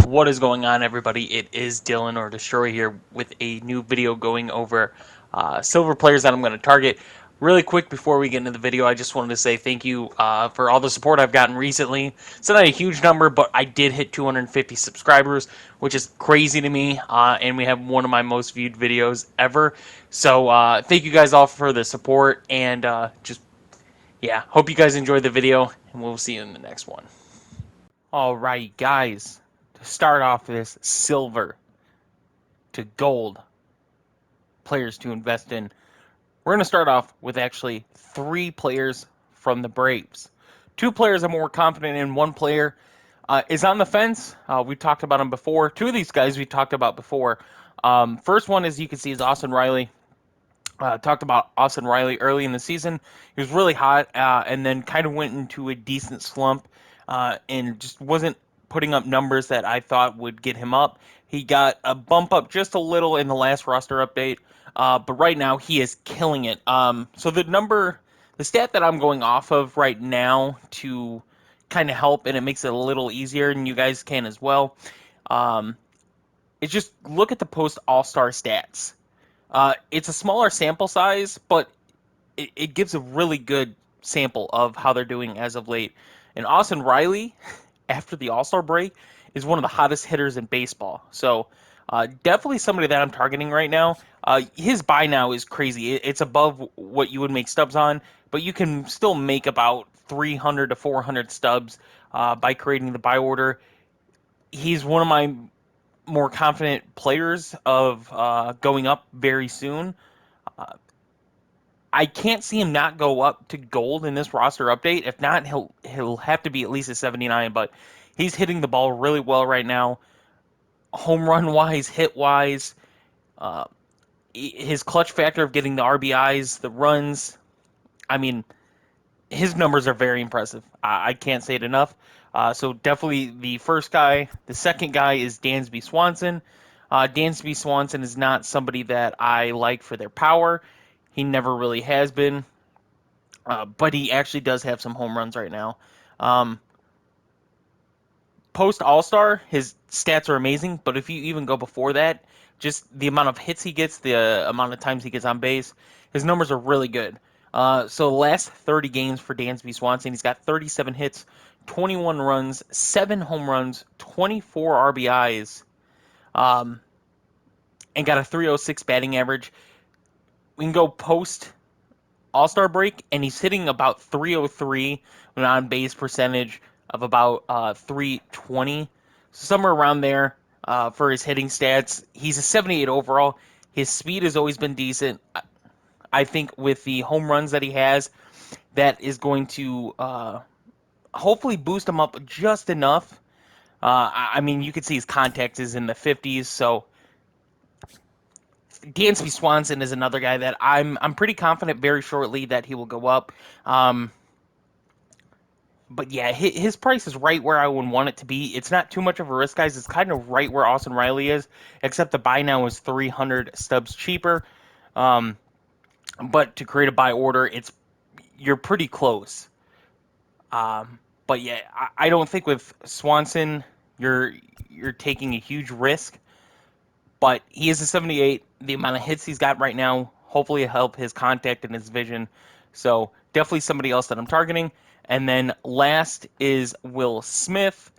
What is going on, everybody? It is Dylan or Destroy here with a new video going over silver players that I'm going to target. Really quick before we get into the video, I just wanted to say thank you for all the support I've gotten recently. It's not a huge number, but I did hit 250 subscribers, which is crazy to me, and we have one of my most viewed videos ever. So thank you guys all for the support, and yeah, hope you guys enjoyed the video, and we'll see you in the next one. Alright, guys, to start off this silver to gold players to invest in, we're going to start off with actually 3 players from the Braves. 2 players I'm more confident in. 1 player is on the fence. We've talked about him before. 2 of these guys we talked about before. First one, as you can see, is Austin Reilly. Talked about Austin Reilly early in the season. He was really hot and then kind of went into a decent slump and just wasn't putting up numbers that I thought would get him up. He got a bump up just a little in the last roster update, but right now he is killing it. So the stat that I'm going off of right now to kind of help, and it makes it a little easier, and you guys can as well, is just look at the post All-Star stats. It's a smaller sample size, but it gives a really good sample of how they're doing as of late. And Austin Reilly, after the All-Star break, is one of the hottest hitters in baseball. So definitely somebody that I'm targeting right now. His buy now is crazy. It's above what you would make stubs on, but you can still make about 300 to 400 stubs by creating the buy order. He's one of my more confident players of going up very soon. I can't see him not go up to gold in this roster update. If not, he'll have to be at least a 79. But he's hitting the ball really well right now, home run wise, hit wise. His clutch factor of getting the RBIs, the runs. I mean, his numbers are very impressive. I can't say it enough. So definitely the first guy. The second guy is Dansby Swanson. Dansby Swanson is not somebody that I like for their power. He never really has been. But he actually does have some home runs right now. Post All-Star, his stats are amazing, but if you even go before that, just the amount of hits he gets, the amount of times he gets on base, his numbers are really good. So the last 30 games for Dansby Swanson, he's got 37 hits, 21 runs, 7 home runs, 24 RBIs, and got a 306 batting average. We can go post All-Star break, and he's hitting about 303 with an on-base percentage of about 320, somewhere around there for his hitting stats. He's a 78 overall. His speed has always been decent. I think with the home runs that he has, that is going to hopefully boost him up just enough. I mean, you can see his contact is in the 50s, so Dansby Swanson is another guy that I'm pretty confident very shortly that he will go up. But yeah, his price is right where I would want it to be. It's not too much of a risk, guys. It's kind of right where Austin Reilly is, except the buy now is 300 stubs cheaper. But to create a buy order, you're pretty close. But yeah, I don't think with Swanson you're taking a huge risk. But he is a 78. The amount of hits he's got right now hopefully help his contact and his vision. So definitely somebody else that I'm targeting. And then last is Will Smith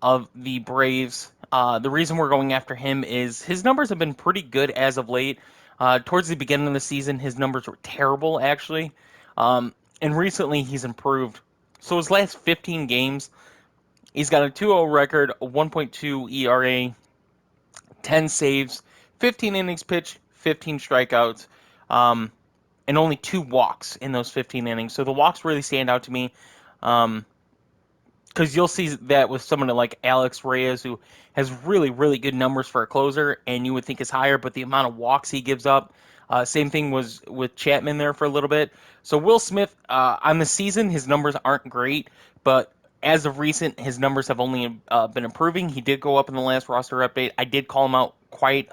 of the Braves. The reason we're going after him is his numbers have been pretty good as of late. Towards the beginning of the season, his numbers were terrible, actually. And recently, he's improved. So his last 15 games, he's got a 2.0 record, a 1.2 ERA, 10 saves, 15 innings pitched, 15 strikeouts, and only 2 walks in those 15 innings. So the walks really stand out to me because you'll see that with someone like Alex Reyes, who has really, really good numbers for a closer, and you would think is higher, but the amount of walks he gives up, same thing was with Chapman there for a little bit. So Will Smith, on the season, his numbers aren't great, but as of recent, his numbers have only been improving. He did go up in the last roster update. I did call him out quite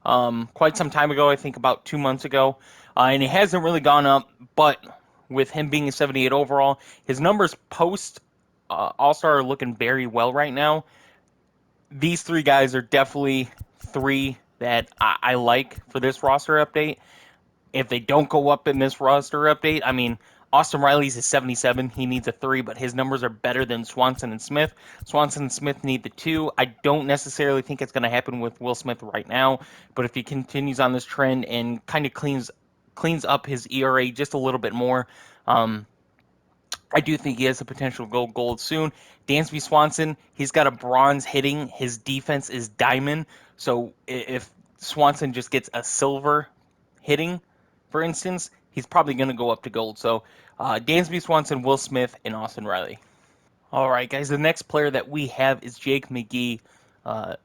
some time ago, I think about 2 months ago, and it hasn't really gone up, but with him being a 78 overall, his numbers post All-Star are looking very well right now. these three guys are definitely three that I like for this roster update. If they don't go up in this roster update, I mean, Austin Riley's is 77. He needs a 3, but his numbers are better than Swanson and Smith. Swanson and Smith need the 2. I don't necessarily think it's going to happen with Will Smith right now, but if he continues on this trend and kind of cleans up his ERA just a little bit more, um, I do think he has the potential to go gold soon. Dansby Swanson, he's got a bronze hitting. His defense is diamond. So if Swanson just gets a silver hitting, for instance, he's probably going to go up to gold. So Dansby Swanson, Will Smith, and Austin Riley. All right, guys. The next player that we have is Jake McGee,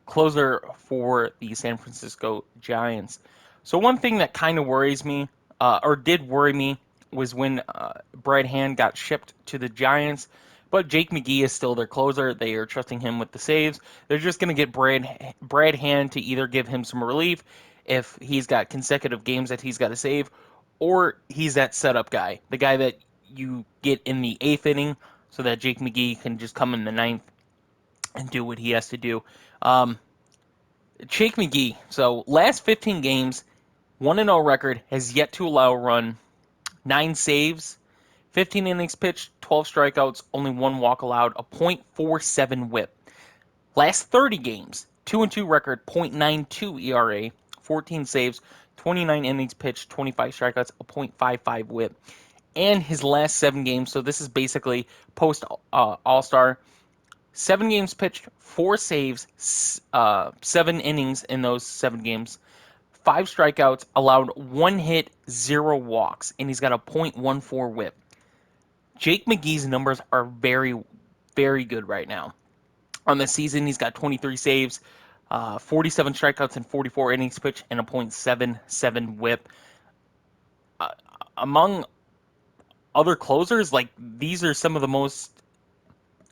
closer for the San Francisco Giants. So one thing that kind of worries me, or did worry me, was when Brad Hand got shipped to the Giants. But Jake McGee is still their closer. They are trusting him with the saves. They're just going to get Brad Hand to either give him some relief if he's got consecutive games that he's got to save, or he's that setup guy, the guy that you get in the eighth inning so that Jake McGee can just come in the ninth and do what he has to do. Um, Jake McGee, so last 15 games, 1-0 record, has yet to allow a run, 9 saves, 15 innings pitched, 12 strikeouts, only 1 walk allowed, a .47 whip. Last 30 games, 2-2 record, .92 ERA, 14 saves, 29 innings pitched, 25 strikeouts, a .55 whip. And his last 7 games, so this is basically post All-Star, 7 games pitched, 4 saves, 7 innings in those 7 games, 5 strikeouts, allowed 1 hit, 0 walks, and he's got a .14 whip. Jake McGee's numbers are very, very good right now. On the season, he's got 23 saves, 47 strikeouts, and 44 innings pitched, and a .77 whip. Among other closers, like these are some of the most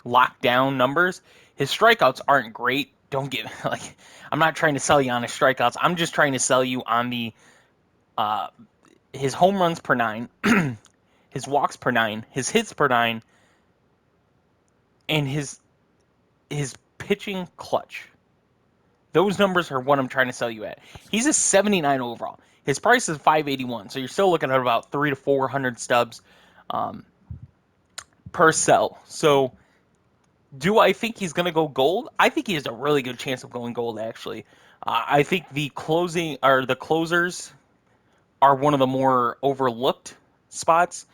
locked down numbers. His strikeouts aren't great. Don't get like I'm not trying to sell you on his strikeouts. I'm just trying to sell you on the his home runs per 9, his walks per 9, his hits per 9, and his pitching clutch. Those numbers are what I'm trying to sell you at. He's a 79 overall. His price is 581, so you're still looking at about 300 to 400 stubs per sell. So do I think he's going to go gold? I think he has a really good chance of going gold, actually. I think the closers are one of the more overlooked spots.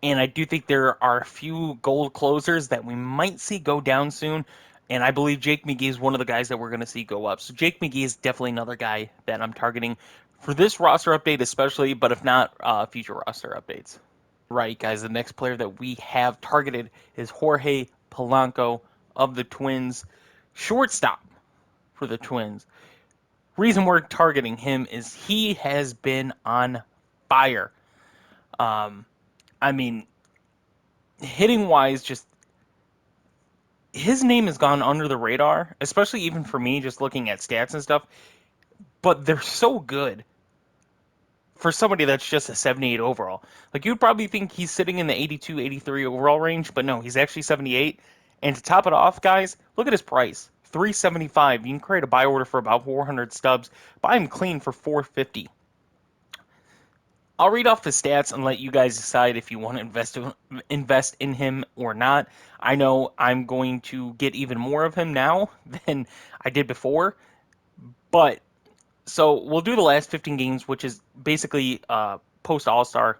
And I do think there are a few gold closers that we might see go down soon. And I believe Jake McGee is one of the guys that we're going to see go up. So Jake McGee is definitely another guy that I'm targeting for this roster update especially, but if not, future roster updates. Right, guys, the next player that we have targeted is Jorge Polanco of the Twins, shortstop for the Twins. Reason we're targeting him is he has been on fire. I mean, hitting wise, just his name has gone under the radar, especially even for me, just looking at stats and stuff. But they're so good for somebody that's just a 78 overall. Like, you'd probably think he's sitting in the 82, 83 overall range, but no, he's actually 78. And to top it off, guys, look at his price. 375. You can create a buy order for about 400 stubs. Buy him clean for 450. I'll read off the stats and let you guys decide if you want to invest in him or not. I know I'm going to get even more of him now than I did before, but so we'll do the last 15 games, which is basically post All-Star.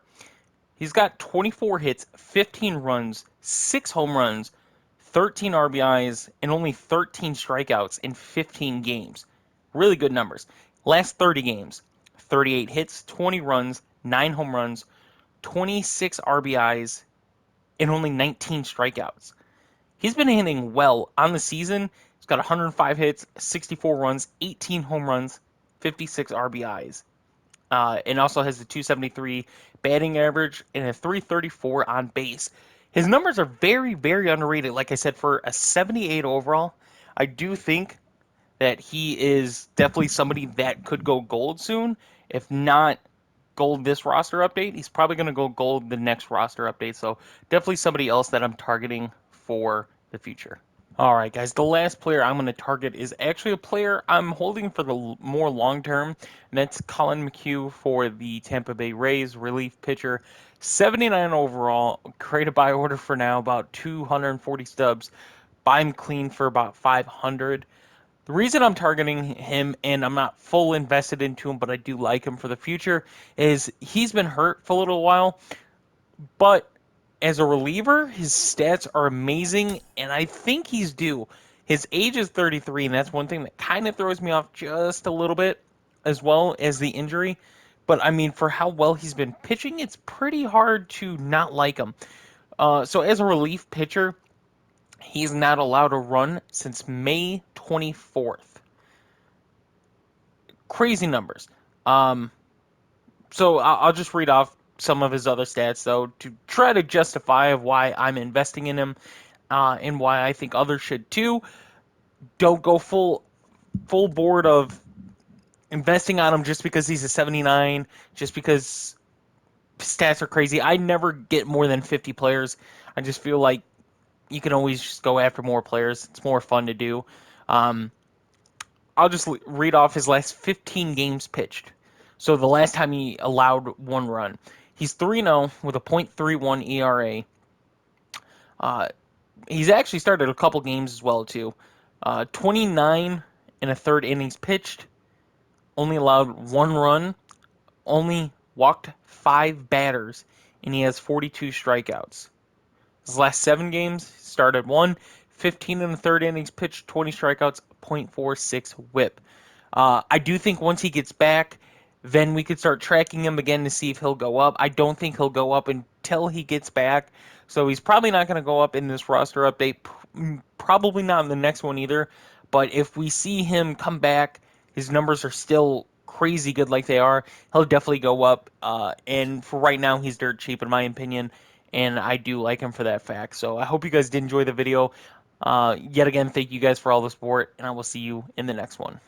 He's got 24 hits, 15 runs, 6 home runs, 13 RBIs, and only 13 strikeouts in 15 games. Really good numbers. Last 30 games, 38 hits, 20 runs, 9 home runs, 26 RBIs, and only 19 strikeouts. He's been hitting well on the season. He's got 105 hits, 64 runs, 18 home runs, 56 RBIs. And also has a 273 batting average and a 334 on base. His numbers are very, very underrated. Like I said, for a 78 overall, I do think that he is definitely somebody that could go gold soon. If not gold this roster update, he's probably going to go gold the next roster update. So definitely somebody else that I'm targeting for the future. All right, guys, the last player I'm going to target is actually a player I'm holding for the more long term, and that's Colin McHugh for the Tampa Bay Rays, relief pitcher. 79 overall, create a buy order for now, about 240 stubs. Buy him clean for about 500. The reason I'm targeting him and I'm not full invested into him, but I do like him for the future, is he's been hurt for a little while, but as a reliever, his stats are amazing, and I think he's due. His age is 33, and that's one thing that kind of throws me off just a little bit, as well as the injury. But I mean, for how well he's been pitching, it's pretty hard to not like him. So as a relief pitcher, he's not allowed to run since May 24th. Crazy numbers. Um, so I'll just read off some of his other stats, though, to try to justify why I'm investing in him, and why I think others should too. Don't go full board of investing on him just because he's a 79, just because stats are crazy. I never get more than 50 players. I just feel like you can always just go after more players. It's more fun to do. Um, I'll just read off his last 15 games pitched. So the last time he allowed one run. He's 3-0 with a .31 ERA. Uh, he's actually started a couple games as well, too. 29 and a third innings pitched. Only allowed one run. Only walked 5 batters. And he has 42 strikeouts. His last 7 games, started 15 and a third innings pitched, 20 strikeouts, .46 whip. I do think once he gets back, then we could start tracking him again to see if he'll go up. I don't think he'll go up until he gets back, so he's probably not going to go up in this roster update. Probably not in the next one either. But if we see him come back, his numbers are still crazy good like they are. He'll definitely go up. And for right now, he's dirt cheap in my opinion, and I do like him for that fact. So I hope you guys did enjoy the video. Yet again, thank you guys for all the support, and I will see you in the next one.